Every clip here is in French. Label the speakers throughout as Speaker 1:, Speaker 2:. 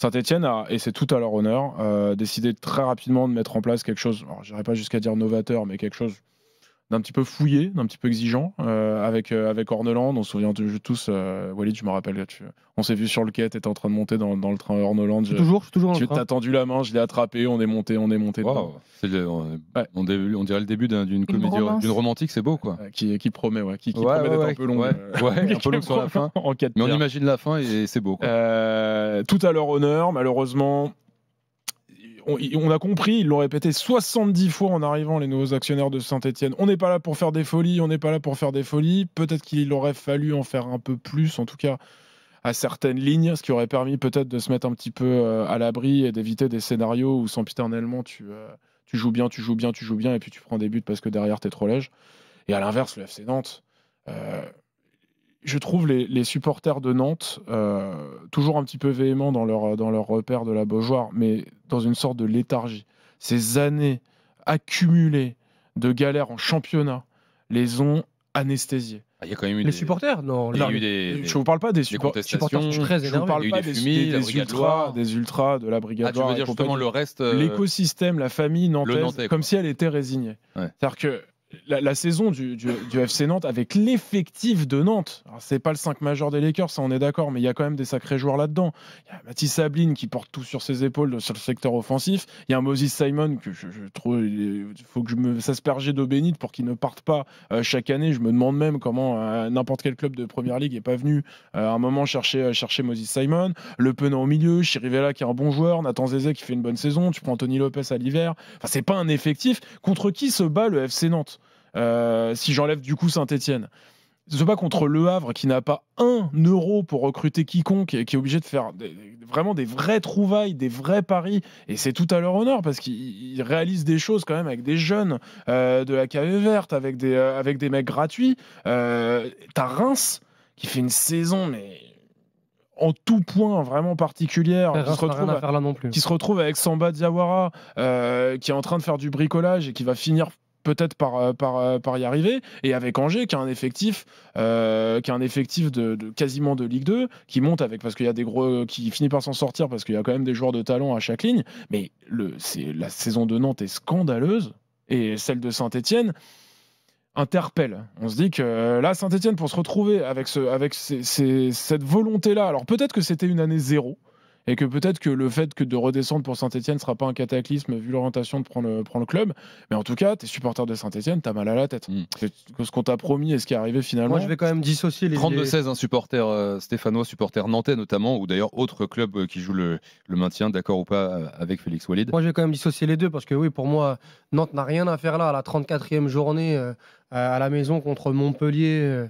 Speaker 1: Saint-Etienne a, et c'est tout à leur honneur, décidé très rapidement de mettre en place quelque chose, alors je n'irai pas jusqu'à dire novateur, mais quelque chose d'un petit peu fouillé, d'un petit peu exigeant, avec Orneland. On se souvient tous, Walid, je me rappelle, on s'est vu sur le quai, tu étais en train de monter dans le train Orneland.
Speaker 2: Je suis toujours dans le train.
Speaker 1: T'as tendu la main, je l'ai attrapé, on est monté dedans.
Speaker 3: On dirait le début d'une comédie, d'une romantique, c'est beau quoi.
Speaker 1: Qui promet, qui promet d'être un peu long.
Speaker 3: Un peu long sur la fin. Mais on imagine la fin et c'est beau.
Speaker 1: Tout à leur honneur, malheureusement. On a compris, ils l'ont répété 70 fois en arrivant, les nouveaux actionnaires de Saint-Etienne. On n'est pas là pour faire des folies, Peut-être qu'il aurait fallu en faire un peu plus, en tout cas à certaines lignes, ce qui aurait permis peut-être de se mettre un petit peu à l'abri et d'éviter des scénarios où sempiternellement tu joues bien, et puis tu prends des buts parce que derrière t'es trop léger. Et à l'inverse, le FC Nantes... je trouve les supporters de Nantes toujours un petit peu véhéments dans leur repère de la Beaujoire, mais dans une sorte de léthargie. Ces années accumulées de galères en championnat les ont anesthésiés.
Speaker 3: Il y a quand même eu
Speaker 2: les supporters, non.
Speaker 3: Il y a eu des
Speaker 1: je ne vous parle pas des supporters.
Speaker 2: Je suis très énervé.
Speaker 1: Je ne vous parle pas des ultras, de la Brigade Loire.
Speaker 3: Tu veux dire justement le reste.
Speaker 1: L'écosystème, la famille nantaise, comme si elle était résignée.
Speaker 3: Ouais.
Speaker 1: C'est-à-dire que la saison du FC Nantes avec l'effectif de Nantes, alors c'est pas le 5 majeur des Lakers, ça on est d'accord, mais il y a quand même des sacrés joueurs là-dedans. Il y a Mathis Sabline qui porte tout sur ses épaules sur le secteur offensif. Il y a un Moses Simon que je trouve, il faut que je me s'asperger d'eau bénite pour qu'il ne parte pas chaque année. Je me demande même comment n'importe quel club de première ligue n'est pas venu à un moment chercher Moses Simon. Le Penant au milieu, Chirivella qui est un bon joueur, Nathan Zézé qui fait une bonne saison. Tu prends Anthony Lopez à l'hiver. Enfin, c'est pas un effectif contre qui se bat le FC Nantes. Si j'enlève du coup Saint-Etienne, se bat contre Le Havre qui n'a pas 1 euro pour recruter quiconque et qui est obligé de faire vraiment des vraies trouvailles, des vrais paris, et c'est tout à leur honneur parce qu'ils réalisent des choses quand même avec des jeunes de la KV verte, avec des mecs gratuits. T'as Reims qui fait une saison mais en tout point vraiment particulière, qui se retrouve avec Samba Diawara qui est en train de faire du bricolage et qui va finir peut-être par y arriver, et avec Angers qui a un effectif de quasiment de Ligue 2 qui monte avec, parce qu'il y a des gros qui finit par s'en sortir parce qu'il y a quand même des joueurs de talent à chaque ligne, mais la saison de Nantes est scandaleuse et celle de Saint-Etienne interpelle. On se dit que là, Saint-Etienne, pour se retrouver avec cette volonté-là, alors peut-être que c'était une année zéro, et que peut-être que le fait de redescendre pour Saint-Etienne ne sera pas un cataclysme vu l'orientation de prendre le club, mais en tout cas, t'es supporter de Saint-Etienne, t'as mal à la tête. Ce qu'on t'a promis et ce qui est arrivé finalement.
Speaker 2: Moi, je vais quand même dissocier les
Speaker 3: 32-16, un supporter stéphanois, supporter nantais notamment, ou d'ailleurs autre club qui joue le maintien, d'accord ou pas avec Félix Walid.
Speaker 2: Moi, je vais quand même dissocier les deux parce que oui, pour moi, Nantes n'a rien à faire là à la 34e journée à la maison contre Montpellier.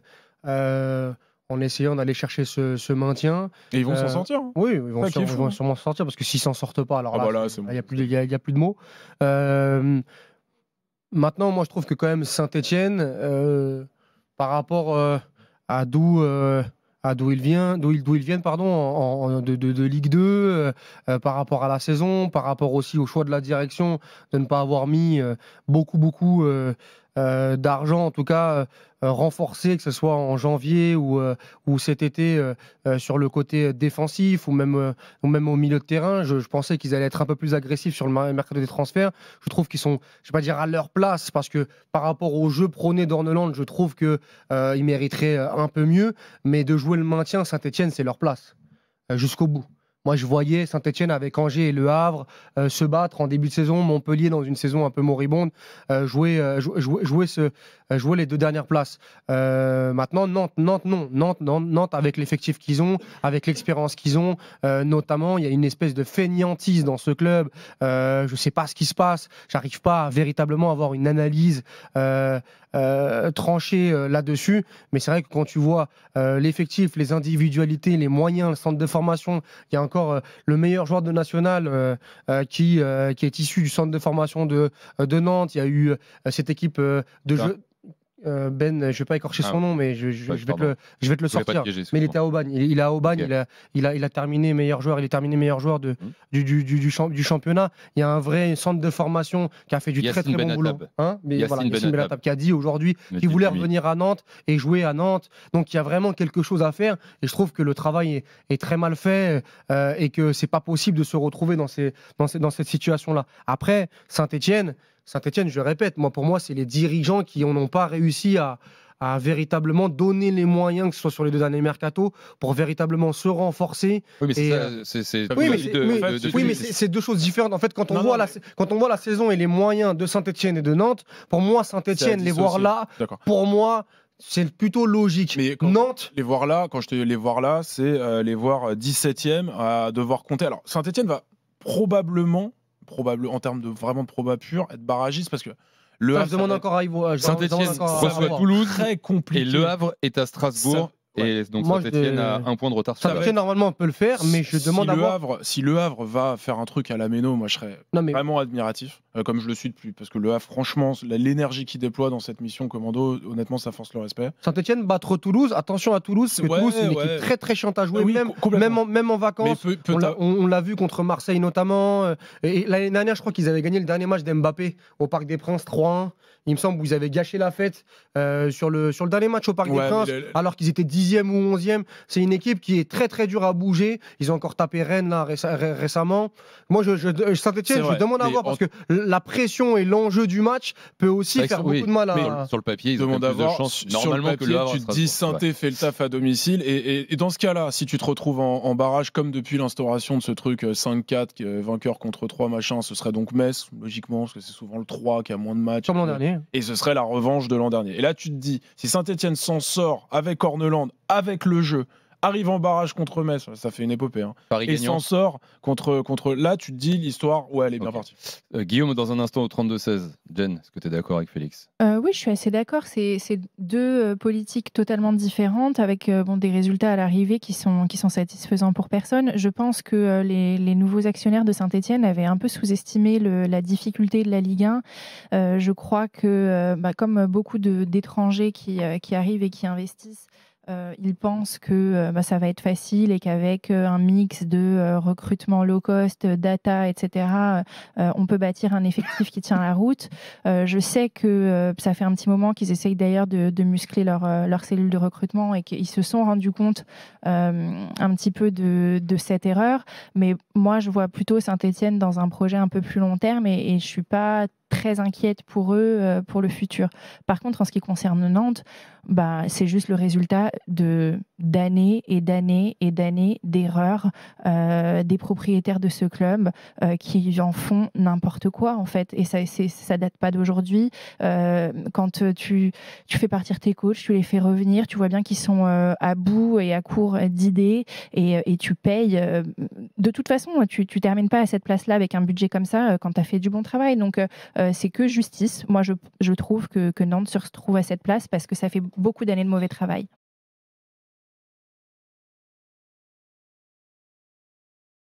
Speaker 2: En essayant d'aller chercher ce maintien.
Speaker 1: Et ils vont s'en sortir.
Speaker 2: Oui, ils vont sûrement s'en sortir parce que s'ils s'en sortent pas, alors il n'y a plus de mots. Maintenant, moi, je trouve que quand même Saint-Etienne, par rapport à d'où ils viennent, de Ligue 2, par rapport à la saison, par rapport aussi au choix de la direction de ne pas avoir mis beaucoup d'argent, en tout cas renforcé, que ce soit en janvier ou cet été sur le côté défensif ou même au milieu de terrain. Je pensais qu'ils allaient être un peu plus agressifs sur le mercato des transferts. Je trouve qu'ils sont, je ne vais pas dire à leur place, parce que par rapport au jeu prôné d'Orneland, je trouve qu'ils mériteraient un peu mieux, mais de jouer le maintien, Saint-Etienne, c'est leur place jusqu'au bout. Moi, je voyais Saint-Etienne avec Angers et Le Havre se battre en début de saison, Montpellier dans une saison un peu moribonde, jouer les 2 dernières places. Maintenant, Nantes, non. Nantes, avec l'effectif qu'ils ont, avec l'expérience qu'ils ont, notamment, il y a une espèce de fainéantise dans ce club. Je ne sais pas ce qui se passe. J'arrive pas à véritablement avoir une analyse tranchée là-dessus. Mais c'est vrai que quand tu vois l'effectif, les individualités, les moyens, le centre de formation, il y a encore le meilleur joueur de National qui est issu du centre de formation de Nantes. Il y a eu cette équipe de jeu. Ben, je vais pas écorcher son nom, mais je vais te le sortir. Mais il était à Aubagne. Il est à Aubagne. Okay. Il a terminé meilleur joueur. Il est terminé meilleur joueur du championnat. Il y a un vrai centre de formation qui a fait du très bon boulot. Mais voilà, Yassine Benatab qui a dit aujourd'hui qu'il voulait revenir à Nantes et jouer à Nantes. Donc il y a vraiment quelque chose à faire. Et je trouve que le travail est très mal fait et que c'est pas possible de se retrouver dans cette situation-là. Après, Saint-Etienne, je répète, pour moi, c'est les dirigeants qui n'ont pas réussi à véritablement donner les moyens, que ce soit sur les 2 derniers mercato, pour véritablement se renforcer.
Speaker 3: Oui, mais
Speaker 2: c'est 2 choses différentes. En fait, quand on voit la saison et les moyens de Saint-Etienne et de Nantes, pour moi, Saint-Etienne, les voir là, pour moi, c'est plutôt logique.
Speaker 1: Mais Nantes, les voir là, quand je te dis les voir là, c'est les voir 17e à devoir compter. Alors, Saint-Etienne va probablement en termes de vraiment de proba pur, être barragiste parce que
Speaker 2: Le Havre demande encore à
Speaker 3: Saint-Etienne reçoit Toulouse,
Speaker 1: très compliqué.
Speaker 3: Et Le Havre est à Strasbourg. Et donc Saint-Etienne a un point de retard.
Speaker 2: Saint-Etienne normalement peut le faire, mais je demande à voir.
Speaker 1: Si Le Havre va faire un truc à la Méno, moi je serais vraiment admiratif, comme je le suis depuis, parce que Le Havre, franchement, l'énergie qu'il déploie dans cette mission commando, honnêtement, ça force le respect.
Speaker 2: Saint-Etienne battre Toulouse, attention à Toulouse, parce que Toulouse c'est une équipe très très chiante à jouer, même en vacances. On l'a vu contre Marseille notamment. Et l'année dernière, je crois qu'ils avaient gagné le dernier match d'Mbappé au Parc des Princes 3-1. Il me semble que vous avez gâché la fête sur le dernier match au Parc des Princes, alors qu'ils étaient 10e ou 11e. C'est une équipe qui est très très dure à bouger. Ils ont encore tapé Rennes là, récemment. Moi, Saint-Etienne, je demande à voir parce que la pression et l'enjeu du match peut aussi faire beaucoup de mal à.
Speaker 3: Sur le papier, ils ont plus de chance normalement que le Havre.
Speaker 1: Tu te dis Saint-Etienne fait le taf à domicile. Et dans ce cas-là, si tu te retrouves en barrage comme depuis l'instauration de ce truc 5-4, vainqueur contre 3, machin, ce serait donc Metz, logiquement, parce que c'est souvent le 3 qui a moins de matchs.
Speaker 2: Comme l'an dernier.
Speaker 1: Et ce serait la revanche de l'an dernier. Et là, tu te dis, si Saint-Etienne s'en sort avec Orneland, avec le jeu, arrive en barrage contre Metz, ça fait une épopée. Et s'en sort contre. Là, tu te dis, l'histoire, elle est bien partie.
Speaker 3: Guillaume, dans un instant au 32-16. Jen, est-ce que tu es d'accord avec Félix ?
Speaker 4: Oui, je suis assez d'accord. C'est 2 politiques totalement différentes, avec des résultats à l'arrivée qui sont satisfaisants pour personne. Je pense que les nouveaux actionnaires de Saint-Etienne avaient un peu sous-estimé la difficulté de la Ligue 1. Je crois que, comme beaucoup d'étrangers qui arrivent et qui investissent, ils pensent que ça va être facile et qu'avec un mix de recrutement low cost, data, etc., on peut bâtir un effectif qui tient la route. Je sais que ça fait un petit moment qu'ils essayent d'ailleurs de muscler leur cellule de recrutement et qu'ils se sont rendus compte un petit peu de cette erreur. Mais moi, je vois plutôt Saint-Etienne dans un projet un peu plus long terme et je ne suis pas très inquiète pour eux, pour le futur. Par contre, en ce qui concerne Nantes, c'est juste le résultat d'années et d'années et d'années d'erreurs des propriétaires de ce club qui en font n'importe quoi, en fait. Et ça date pas d'aujourd'hui. Quand tu fais partir tes coachs, tu les fais revenir, tu vois bien qu'ils sont à bout et à court d'idées et tu payes. De toute façon, tu termines pas à cette place-là avec un budget comme ça quand tu as fait du bon travail. Donc, c'est que justice. Moi, je trouve que Nantes se retrouve à cette place parce que ça fait beaucoup d'années de mauvais travail.